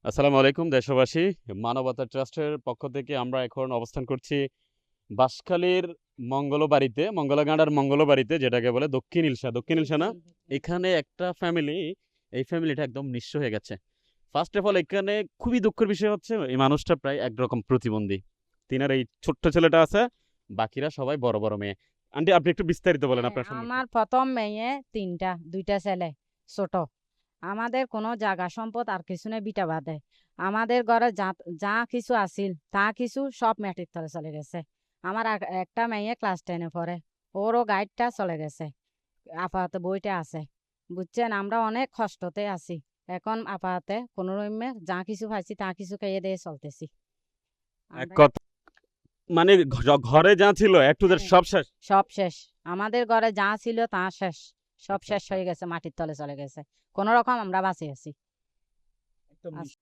আসসালামু আলাইকুম দেশবাসী। মানবতা ট্রাস্টের পক্ষ থেকে আমরা এখন অবস্থান করছি বাঁশখালীর মঙ্গলবাড়িতে, মঙ্গলাগাঁড়ার মঙ্গলবাড়িতে, যেটাকে বলে দক্ষিণ ইলশা। দক্ষিণ ইলশা না? এখানে একটা ফ্যামিলি, এই ফ্যামিলিটা একদম নিঃস্ব হয়ে গেছে। ফার্স্ট অফ অল এখানে খুবই দুঃখের বিষয় হচ্ছে এই মানুষটা প্রায় একরকম প্রতিবন্ধী। তিনার এই ছোট্ট ছেলেটা আছে, বাকিরা সবাই বড় বড় মেয়ে। আন্টি, আপনি একটু বিস্তারিত বলেন আপনার সম্মুখে। আমার প্রথম মেয়ে তিনটা, দুইটা ছেলে ছোট। আমাদের কোনো জায়গা সম্পদ আর কিছু নেই, বিটা বাদে। আমাদের ঘরে যা যা কিছু আছিল তা কিছু সব মাটির তলে চলে গেছে। আমার একটা মেয়ে ক্লাস 10-এ পড়ে, ওরও গাইডটা চলে গেছে। আপাতত বইটা আছে, বুঝছেন, আমরা অনেক কষ্টতে আছি। এখন আপাতত কোনো রকমে যা কিছু পাইছি তা কিছু খাইয়ে দিয়ে চলতেছি এক আমরা। কথা, মানে ঘরে যা ছিল একটুদের হ্যাঁ, সব শেষ। সব শেষ। আমাদের ঘরে যা ছিল তা শেষ, সব আচ্ছা শেষ আচ্ছা, হয়ে গেছে, মাটির তলে চলে গেছে। কোন রকম আমরা বাঁচে আছি। একদম আস-